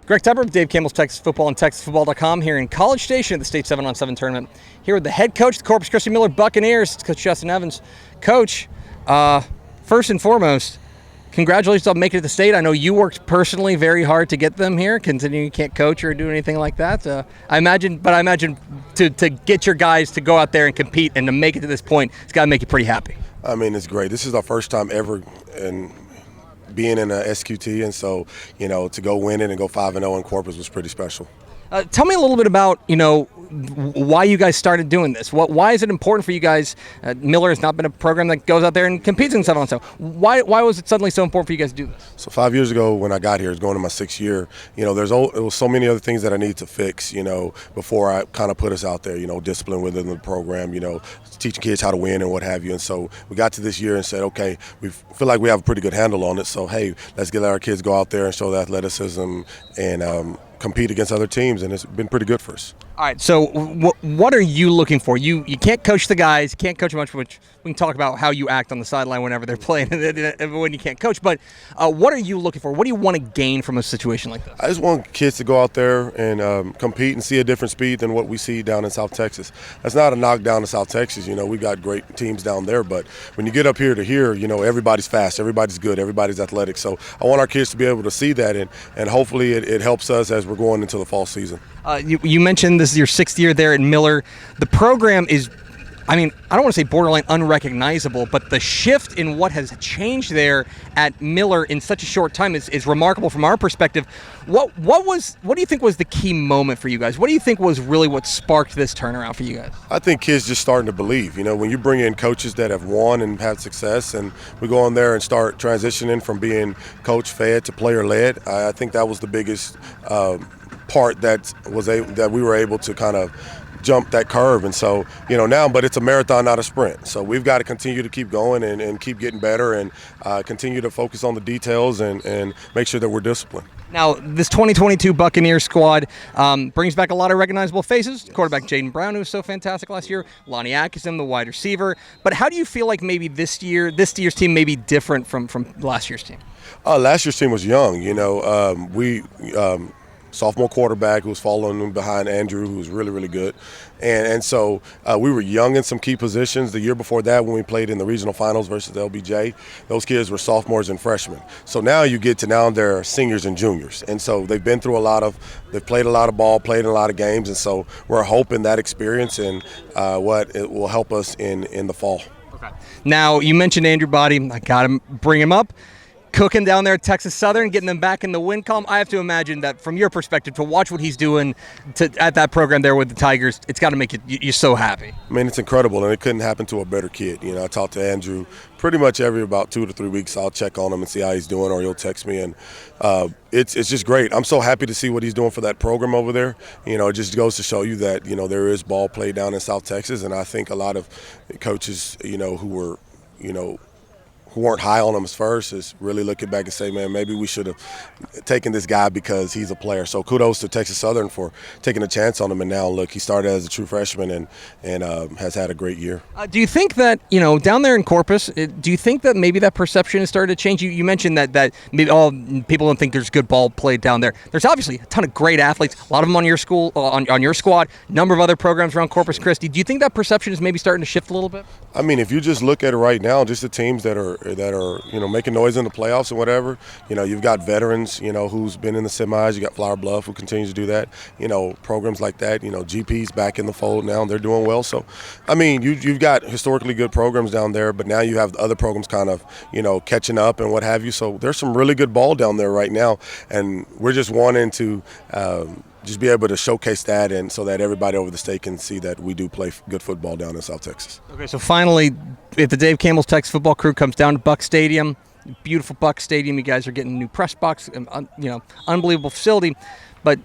Greg Tepper, Dave Campbell's Texas Football and TexasFootball.com here in College Station at the State 7-on-7 tournament. Here with the head coach of the Corpus Christi Miller Buccaneers, Coach Justen Evans. Coach, first and foremost, congratulations on making it to the state. I know you worked personally very hard to get them here, considering you can't coach or do anything like that. I imagine to get your guys to go out there and compete and to make it to this point, it's got to make you pretty happy. I mean, it's great. This is our first time ever being in a SQT, and so, to go win it and go 5-0 in Corpus was pretty special. Tell me a little bit about, why you guys started doing this. Why is it important for you guys? Miller has not been a program that goes out there and competes in 7-on-7. Why was it suddenly so important for you guys to do this? So 5 years ago when I got here, it's going to my 6th year, it was so many other things that I needed to fix, before I kind of put us out there, discipline within the program, teaching kids how to win and what have you. And so we got to this year and said, okay, we feel like we have a pretty good handle on it. So, hey, let's get our kids go out there and show the athleticism and compete against other teams, and it's been pretty good for us. All right, so what are you looking for? You can't coach the guys, you can't coach much, which we can talk about how you act on the sideline whenever they're playing when you can't coach, but what are you looking for? What do you want to gain from a situation like this? I just want kids to go out there and compete and see a different speed than what we see down in South Texas. That's not a knockdown to South Texas. We've got great teams down there, but when you get up here to here, everybody's fast, everybody's good, everybody's athletic. So I want our kids to be able to see that, and hopefully it helps us as we're going into the fall season. You mentioned this is your 6th year there at Miller. The program is, I don't want to say borderline unrecognizable, but the shift in what has changed there at Miller in such a short time is remarkable from our perspective. What do you think was the key moment for you guys? What do you think was really what sparked this turnaround for you guys? I think kids just starting to believe. When you bring in coaches that have won and had success, and we go in there and start transitioning from being coach-fed to player-led, I think that was the biggest part that we were able to kind of jump that curve. And so, now, but it's a marathon, not a sprint. So we've got to continue to keep going and keep getting better and continue to focus on the details and make sure that we're disciplined. Now, this 2022 Buccaneers squad brings back a lot of recognizable faces. Quarterback Jaden Brown, who was so fantastic last year. Lonnie Atkinson, the wide receiver. But how do you feel like maybe this year's team may be different from last year's team? Last year's team was young. Sophomore quarterback who was following behind Andrew, who was really, really good. And so we were young in some key positions. The year before that, when we played in the regional finals versus LBJ, those kids were sophomores and freshmen. So now they're seniors and juniors. And so they've been through they've played a lot of ball, played in a lot of games. And so we're hoping that experience and what it will help us in the fall. Okay. Now, you mentioned Andrew Boddy. I got to bring him up. Cooking down there at Texas Southern, getting them back in the win column. I have to imagine that from your perspective, to watch what he's doing at that program there with the Tigers, it's got to make you're so happy. It's incredible, and it couldn't happen to a better kid. I talk to Andrew pretty much every about 2 to 3 weeks. I'll check on him and see how he's doing, or he'll text me, and it's just great. I'm so happy to see what he's doing for that program over there. It just goes to show you that there is ball played down in South Texas, and I think a lot of coaches who weren't high on him as first is really looking back and say, man, maybe we should have taken this guy because he's a player. So kudos to Texas Southern for taking a chance on him. And now, look, he started as a true freshman and has had a great year. Do you think that, down there in Corpus, do you think that maybe that perception has started to change? You mentioned that maybe people don't think there's good ball played down there. There's obviously a ton of great athletes, a lot of them on your school, on your squad, a number of other programs around Corpus Christi. Do you think that perception is maybe starting to shift a little bit? If you just look at it right now, just the teams that are making noise in the playoffs and whatever, you've got veterans, who's been in the semis. You got Flower Bluff, who continues to do that. Programs like that. GP's back in the fold now, and they're doing well. So, you've got historically good programs down there, but now you have other programs kind of, catching up and what have you. So there's some really good ball down there right now, and we're just wanting to just be able to showcase that, and so that everybody over the state can see that we do play good football down in South Texas. Okay, so finally, if the Dave Campbell's Texas football crew comes down to Buck Stadium, beautiful Buck Stadium, you guys are getting a new press box, unbelievable facility, but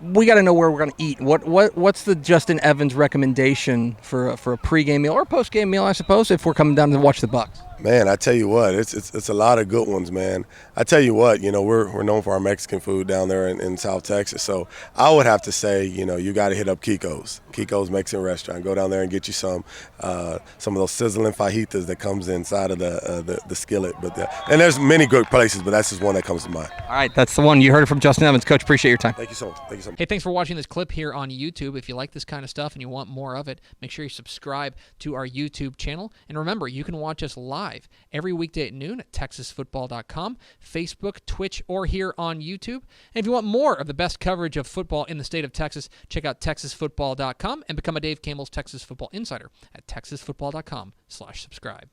we got to know where we're going to eat. What's the Justen Evans recommendation for a pregame meal or a postgame meal, I suppose, if we're coming down to watch the Bucks? Man, I tell you what, it's a lot of good ones, man. I tell you what, we're known for our Mexican food down there in South Texas. So I would have to say, you got to hit up Kiko's Mexican restaurant. Go down there and get you some of those sizzling fajitas that comes inside of the skillet. And there's many good places, but that's just one that comes to mind. All right, that's the one. You heard it from Justen Evans. Coach, appreciate your time. Thank you so much. Thank you so much. Hey, thanks for watching this clip here on YouTube. If you like this kind of stuff and you want more of it, make sure you subscribe to our YouTube channel. And remember, you can watch us live every weekday at noon at TexasFootball.com, Facebook, Twitch, or here on YouTube. And if you want more of the best coverage of football in the state of Texas, check out TexasFootball.com and become a Dave Campbell's Texas Football Insider at TexasFootball.com/subscribe.